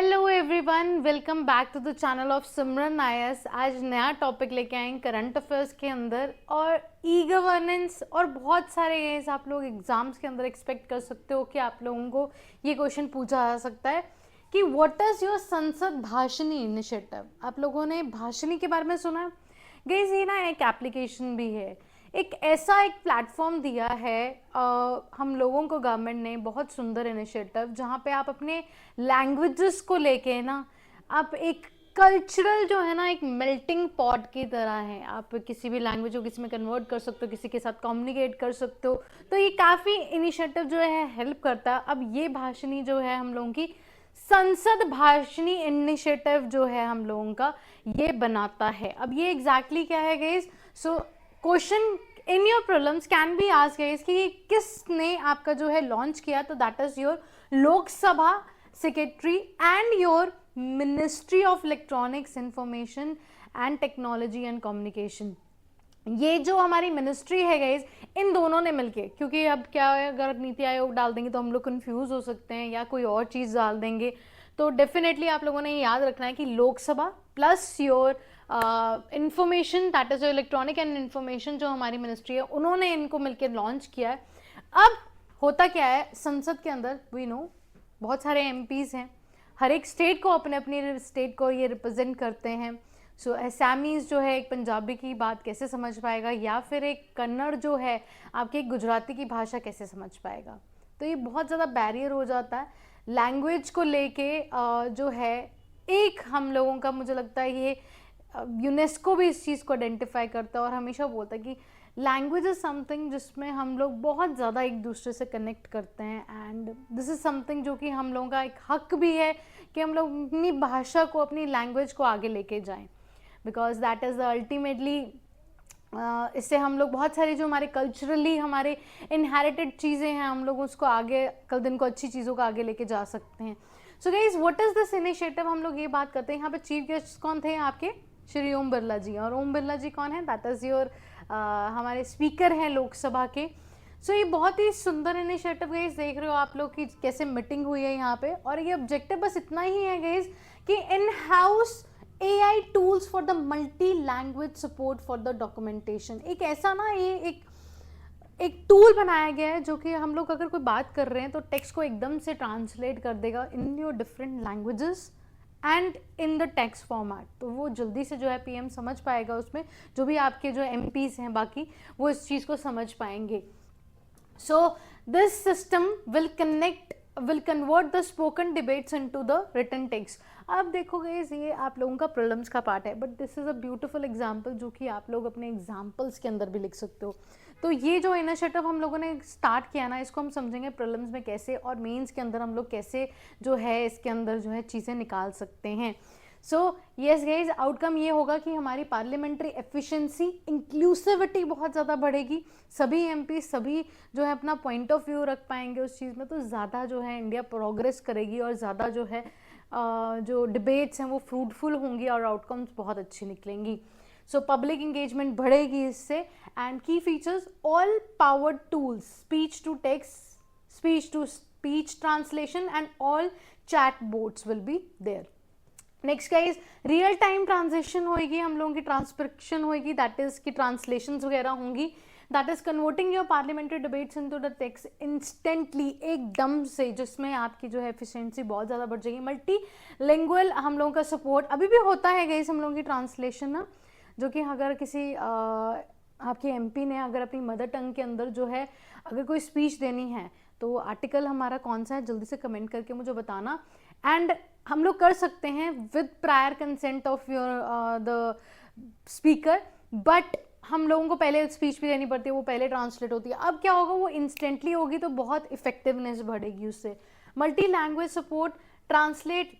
Hello everyone, welcome back to the channel of Simran IAS. आज नया topic लेके आए करंट अफेयर्स के अंदर और ई गवर्नेंस और बहुत सारे केस आप लोग एग्जाम्स के अंदर एक्सपेक्ट कर सकते हो कि आप लोगों को ये क्वेश्चन पूछा जा सकता है कि व्हाट इज योर संसद भाषणी इनिशिएटिव। आप लोगों ने भाषणी के बारे में सुना? गाइस, ये ना एक एप्लीकेशन भी है, एक ऐसा एक प्लेटफॉर्म दिया है हम लोगों को गवर्नमेंट ने, बहुत सुंदर इनिशिएटिव, जहाँ पे आप अपने लैंग्वेजेस को लेके ना आप एक कल्चरल जो है ना एक मेल्टिंग पॉट की तरह है। आप किसी भी लैंग्वेज को किसी में कन्वर्ट कर सकते हो, किसी के साथ कम्युनिकेट कर सकते हो। तो ये काफ़ी इनिशिएटिव जो है हेल्प करता है। अब ये भाषणी जो है हम लोगों की संसद भाषणी इनिशिएटिव जो है हम लोगों का ये बनाता है। अब ये एग्जैक्टली क्या है guys? So question in your prelims can be asked guys कि किसने आपका जो है लॉन्च किया, तो that is your Lok Sabha secretary and your ministry of electronics information and technology and communication. ये जो हमारी मिनिस्ट्री है गाइज, इन दोनों ने मिलके, क्योंकि अब क्या है, अगर नीति आयोग डाल देंगे तो हम लोग कंफ्यूज हो सकते हैं या कोई और चीज़ डाल देंगे। तो डेफिनेटली आप लोगों ने याद रखना है कि Lok Sabha plus your information, that is electronic and information, जो हमारी मिनिस्ट्री है, उन्होंने इनको मिलके लॉन्च किया है। अब होता क्या है, संसद के अंदर वी नो बहुत सारे एमपीज हैं, हर एक स्टेट को अपने अपने स्टेट को ये रिप्रेजेंट करते हैं। सो असमीज जो है एक पंजाबी की बात कैसे समझ पाएगा, या फिर एक कन्नड़ जो है आपकी एक गुजराती की भाषा कैसे समझ पाएगा। तो ये बहुत ज़्यादा बैरियर हो जाता है लैंग्वेज को लेके। जो है एक हम लोगों का, मुझे लगता है ये यूनेस्को भी इस चीज़ को आइडेंटिफाई करता है और हमेशा बोलता है कि लैंग्वेज इज़ समथिंग जिसमें हम लोग बहुत ज़्यादा एक दूसरे से कनेक्ट करते हैं, एंड दिस इज़ समथिंग जो कि हम लोगों का एक हक भी है कि हम लोग अपनी भाषा को, अपनी लैंग्वेज को आगे लेके जाएं, बिकॉज दैट इज़ अल्टीमेटली इससे हम लोग बहुत सारी जो हमारे कल्चरली हमारे इनहेरिटेड चीज़ें हैं, हम लोग उसको आगे कल दिन को अच्छी चीज़ों को आगे लेके जा सकते हैं। So guys, what is this initiative? हम लोग ये बात करते हैं। यहाँ पे चीफ गेस्ट कौन थे आपके? श्री ओम बिरला जी। और ओम बिरला जी कौन है? दैट इज़ योर हमारे स्पीकर हैं लोकसभा के। सो ये बहुत ही सुंदर इनिशिएटिव गाइस, देख रहे हो आप लोग कि कैसे मीटिंग हुई है यहाँ पे। और ये ऑब्जेक्टिव बस इतना ही है गाइस कि in house AI tools for the multi language support for the documentation. एक ऐसा ना ये एक टूल बनाया गया है जो कि हम लोग अगर कोई बात कर रहे हैं तो टेक्स्ट को एकदम से ट्रांसलेट कर देगा in your different languages and in the text format. तो वो जल्दी से जो है पीएम समझ पाएगा, उसमें जो भी आपके जो एमपीज हैं बाकी, वो इस चीज़ को समझ पाएंगे। So this system will convert the spoken debates into the written text। अब देखोगे ये आप लोगों का प्रॉब्लम्स का पार्ट है, but this is a beautiful example जो कि आप लोग अपने एग्जाम्पल्स के अंदर भी लिख सकते हो। तो ये जो इनिशिएटिव हम लोगों ने स्टार्ट किया ना, इसको हम समझेंगे प्रॉब्लम्स में कैसे, और मेंस के अंदर हम लोग कैसे जो है इसके अंदर जो है चीज़ें निकाल सकते हैं। सो येस गाइज, आउटकम ये होगा कि हमारी पार्लियामेंट्री एफिशिएंसी, इंक्लूसिविटी बहुत ज़्यादा बढ़ेगी। सभी एमपी सभी जो है अपना पॉइंट ऑफ व्यू रख पाएंगे उस चीज़ में, तो ज़्यादा जो है इंडिया प्रोग्रेस करेगी और ज़्यादा जो है जो डिबेट्स हैं वो फ्रूटफुल होंगी और आउटकम्स बहुत अच्छी निकलेंगी। सो पब्लिक इंगेजमेंट बढ़ेगी इससे। And key features, all powered tools, speech to text, speech to speech translation and all chat bots will be there. Next guys, real time transaction होगी, हम लोगों की ट्रांसक्रिप्शन होगी, दैट इज की translations वगैरह होंगी, that is converting your parliamentary debates into the text instantly, एकदम से, जिसमें आपकी जो है एफिशिएंसी बहुत ज़्यादा बढ़ जाएगी। मल्टी लैंग्वेज हम लोगों का सपोर्ट अभी भी होता है गाइस, हम लोगों की ट्रांसलेशन ना, जो कि अगर किसी आपके एमपी ने अगर अपनी मदर टंग के अंदर जो है अगर कोई स्पीच देनी है, तो आर्टिकल हमारा कौन सा है जल्दी से कमेंट करके मुझे बताना। एंड हम लोग कर सकते हैं with prior consent of your the speaker, but हम लोगों को पहले स्पीच भी देनी पड़ती है, वो पहले ट्रांसलेट होती है। अब क्या होगा, वो इंस्टेंटली होगी तो बहुत इफेक्टिवनेस बढ़ेगी उससे। Multi language support, translate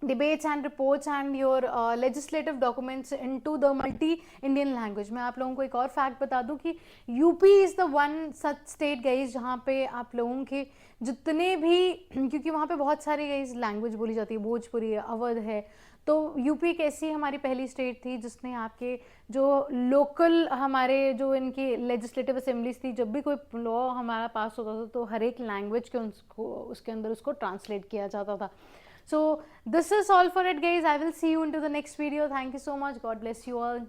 debates and reports and your legislative documents into the multi Indian language. मैं आप लोगों को एक और फैक्ट बता दूं कि UP is the one such state guys जहाँ पे आप लोगों के जितने भी, क्योंकि वहाँ पे बहुत सारी गाइज लैंग्वेज बोली जाती है, भोजपुरी है, अवध है, तो यूपी एक ऐसी हमारी पहली स्टेट थी जिसने आपके जो लोकल हमारे जो इनकी लेजिस्लेटिव असेंबलीज थी, जब भी कोई लॉ हमारा पास होता था तो हर एक लैंग्वेज के उसके अंदर उसको ट्रांसलेट किया जाता था। So this is all for it, guys. I will see you into the next video. Thank you so much. God bless you all.